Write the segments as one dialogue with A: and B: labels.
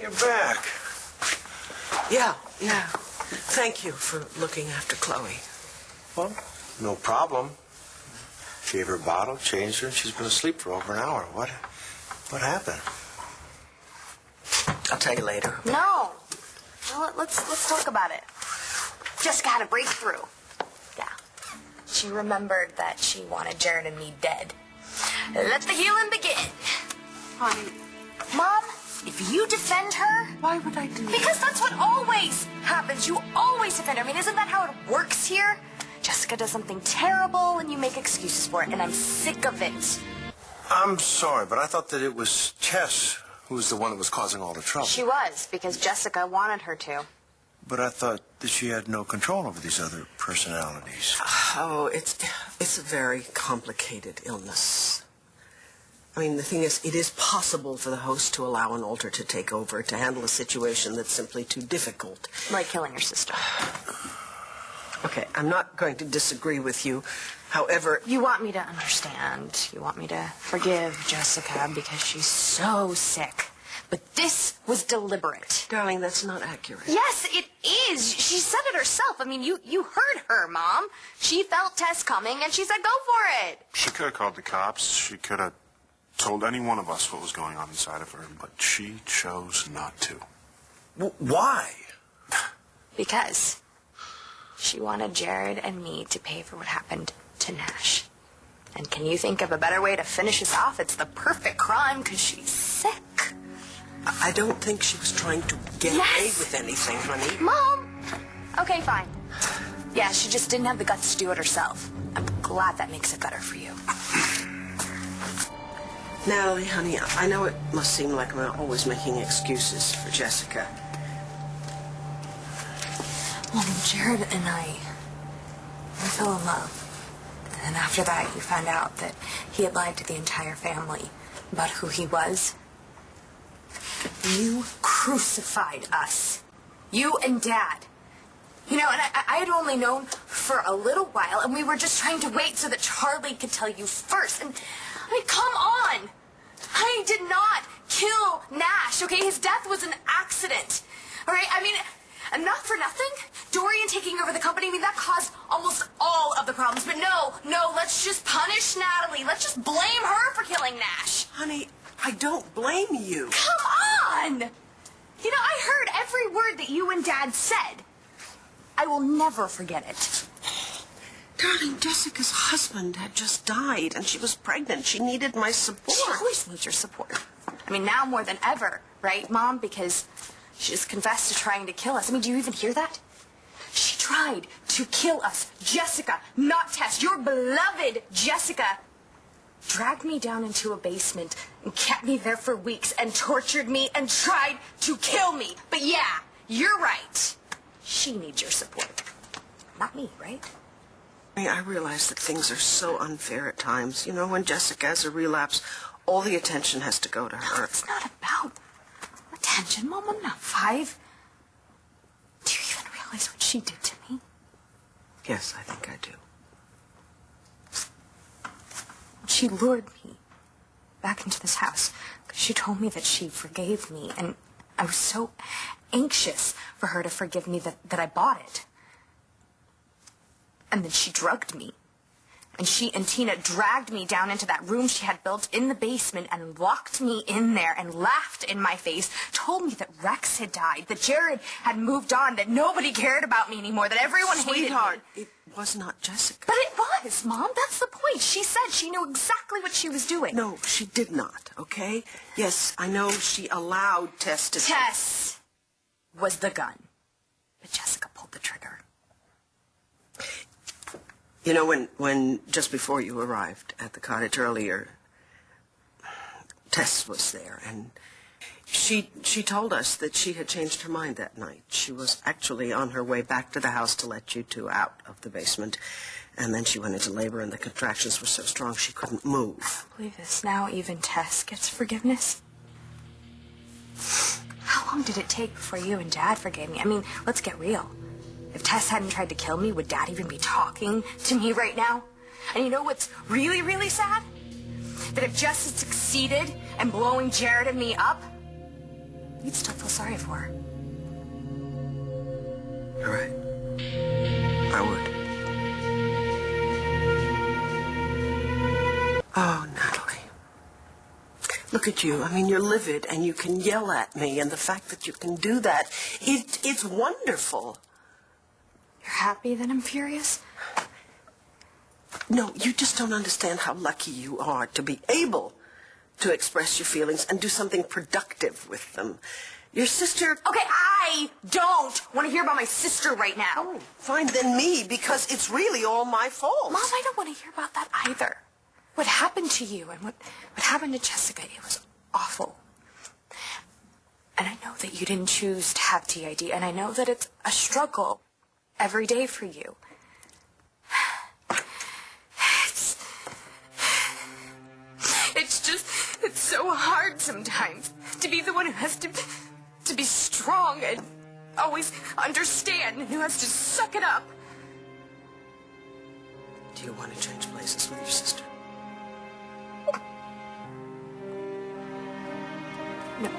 A: you're back.
B: Yeah. Thank you for looking after Chloe.
A: Well, no problem. Gave her a bottle, changed her, and she's been asleep for over an hour. What happened?
B: I'll tell you later.
C: No. Well, let's talk about it. Jessica had a breakthrough. Yeah. She remembered that she wanted Jared and me dead. Let the healing begin.
D: Honey.
C: Mom, if you defend her...
B: Why would I do that?
C: Because that's what always happens. You always defend her. I mean, isn't that how it works here? Jessica does something terrible and you make excuses for it, and I'm sick of it.
A: I'm sorry, but I thought that it was Tess who was the one that was causing all the trouble.
C: She was, because Jessica wanted her to.
A: But I thought that she had no control over these other personalities.
B: Oh, it's a very complicated illness. I mean, the thing is, it is possible for the host to allow an alter to take over, to handle a situation that's simply too difficult.
C: Like killing your sister.
B: Okay, I'm not going to disagree with you. However...
C: You want me to understand. You want me to forgive Jessica because she's so sick. But this was deliberate.
B: Darling, that's not accurate.
C: Yes, it is. She said it herself. I mean, you heard her, Mom. She felt Tess coming, and she said, go for it.
E: She could have called the cops. She could have told any one of us what was going on inside of her, but she chose not to.
A: Why?
C: Because she wanted Jared and me to pay for what happened to Nash. And can you think of a better way to finish this off? It's the perfect crime because she's sick.
B: I don't think she was trying to get away with anything, honey.
C: Mom! Okay, fine. Yeah, she just didn't have the guts to do it herself. I'm glad that makes it better for you.
B: Natalie, honey, I know it must seem like I'm always making excuses for Jessica.
C: Well, Jared and we fell in love. And after that, you found out that he had lied to the entire family about who he was. You crucified us. You and Dad. You know, and I had only known for a little while, and we were just trying to wait so that Charlie could tell you first. And, I mean, come on! I did not kill Nash, okay? His death was an accident, all right? I mean, and not for nothing, Dorian taking over the company, I mean, that caused almost all of the problems. But no, let's just punish Natalie. Let's just blame her for killing Nash.
B: Honey, I don't blame you.
C: Come on! You know, I heard every word that you and Dad said. I will never forget it.
B: Darling, Jessica's husband had just died, and she was pregnant. She needed my support.
C: She always needs your support. I mean, now more than ever, right, Mom? Because she just confessed to trying to kill us. I mean, do you even hear that? She tried to kill us. Jessica, not Tess. Your beloved Jessica dragged me down into a basement and kept me there for weeks and tortured me and tried to kill me. But yeah, you're right. She needs your support. Not me, right?
B: I realize that things are so unfair at times. You know, when Jessica has a relapse, all the attention has to go to her.
C: No, it's not about attention, Mom. I'm not 5. Do you even realize what she did to me?
B: Yes, I think I do.
C: She lured me back into this house because she told me that she forgave me, and I was so anxious for her to forgive me that I bought it. And then she drugged me. And she and Tina dragged me down into that room she had built in the basement and locked me in there and laughed in my face, told me that Rex had died, that Jared had moved on, that nobody cared about me anymore, that everyone hated me.
B: Sweetheart, it was not Jessica.
C: But it was, Mom. That's the point. She said she knew exactly what she was doing.
B: No, she did not, okay? Yes, I know she allowed Tess to...
C: Tess was the gun. But Jessica pulled the trigger.
B: You know, when just before you arrived at the cottage earlier, Tess was there, and she told us that she had changed her mind that night. She was actually on her way back to the house to let you two out of the basement, and then she went into labor, and the contractions were so strong she couldn't move.
C: I believe this. Now even Tess gets forgiveness. How long did it take before you and Dad forgave me? I mean, let's get real. If Tess hadn't tried to kill me, would Dad even be talking to me right now? And you know what's really, really sad? That if Jess had succeeded in blowing Jared and me up, you'd still feel sorry for her.
B: You're right. I would. Oh, Natalie. Look at you. I mean, you're livid and you can yell at me, and the fact that you can do that, it's wonderful.
C: You're happy that I'm furious?
B: No, you just don't understand how lucky you are to be able to express your feelings and do something productive with them. Your sister...
C: Okay, I don't want to hear about my sister right now.
B: Oh, fine, then me, because it's really all my fault.
C: Mom, I don't want to hear about that either. What happened to you and what happened to Jessica, it was awful. And I know that you didn't choose to have TID, and I know that it's a struggle every day for you. It's so hard sometimes to be the one who has to be strong and always understand and who has to suck it up.
B: Do you want to change places with your sister?
C: No.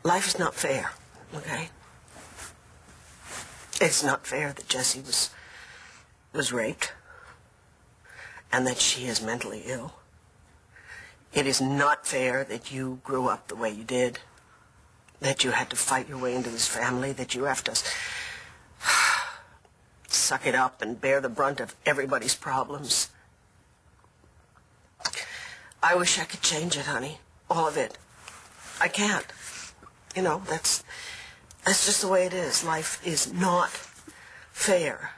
B: Life is not fair, okay? It's not fair that Jessie was raped and that she is mentally ill. It is not fair that you grew up the way you did, that you had to fight your way into this family, that you have to suck it up and bear the brunt of everybody's problems. I wish I could change it, honey. All of it. I can't. You know, that's just the way it is. Life is not fair.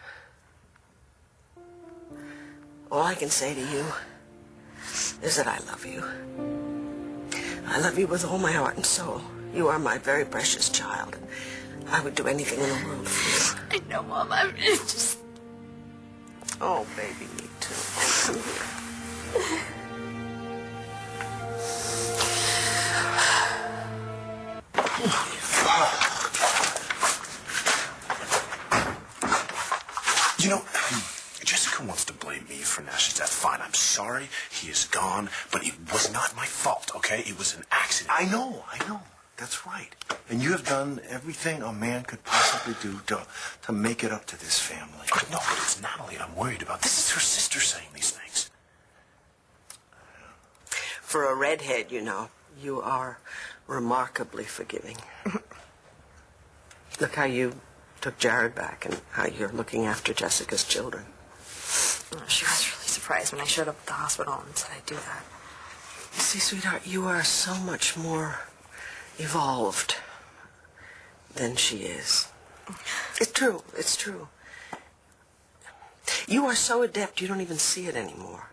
B: All I can say to you is that I love you. I love you with all my heart and soul. You are my very precious child. I would do anything in the world for you.
C: I know, Mom. I'm just...
B: Oh, baby, me too. Come here.
E: You know, Jessica wants to blame me for Nash's death. Fine, I'm sorry. He is gone, but it was not my fault, okay? It was an accident.
A: I know. That's right. And you have done everything a man could possibly do to make it up to this family.
E: I know, but it's Natalie I'm worried about. This is her sister saying these things.
B: For a redhead, you know, you are remarkably forgiving. Look how you took Jared back and how you're looking after Jessica's children.
C: She was really surprised when I showed up at the hospital and said I'd do that.
B: You see, sweetheart, you are so much more evolved than she is. It's true. It's true. You are so adept you don't even see it anymore.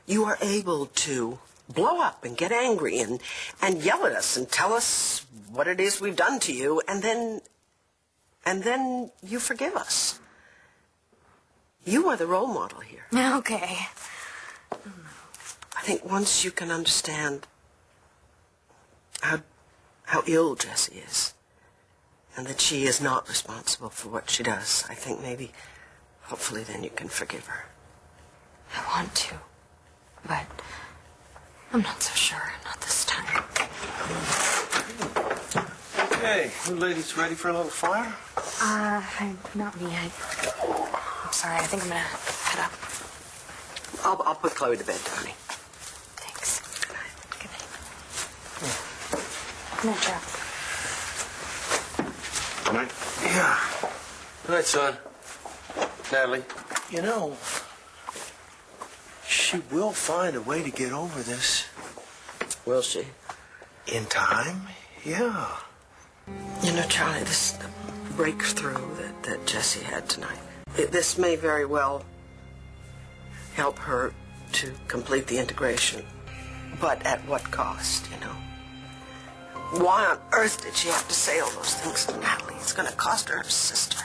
B: You are able to blow up and get angry and yell at us and tell us what it is we've done to you, and then you forgive us. You are the role model here.
C: Okay.
B: I think once you can understand how ill Jessie is, and that she is not responsible for what she does, I think maybe, hopefully, then you can forgive her.
C: I want to, but I'm not so sure. Not this time.
A: Okay, you ladies ready for a little fire?
C: Not me. I'm sorry. I think I'm gonna head up.
B: I'll put Chloe to bed, Tony.
C: Thanks. Good night. Good night, Jeff.
E: Good night.
A: Yeah.
D: Good night, son. Natalie.
A: You know, she will find a way to get over this.
B: Will she?
A: In time, yeah.
B: You know, Charlie, this breakthrough that Jessie had tonight, this may very well help her to complete the integration. But at what cost, you know? Why on earth did she have to say all those things to Natalie? It's going to cost her sister.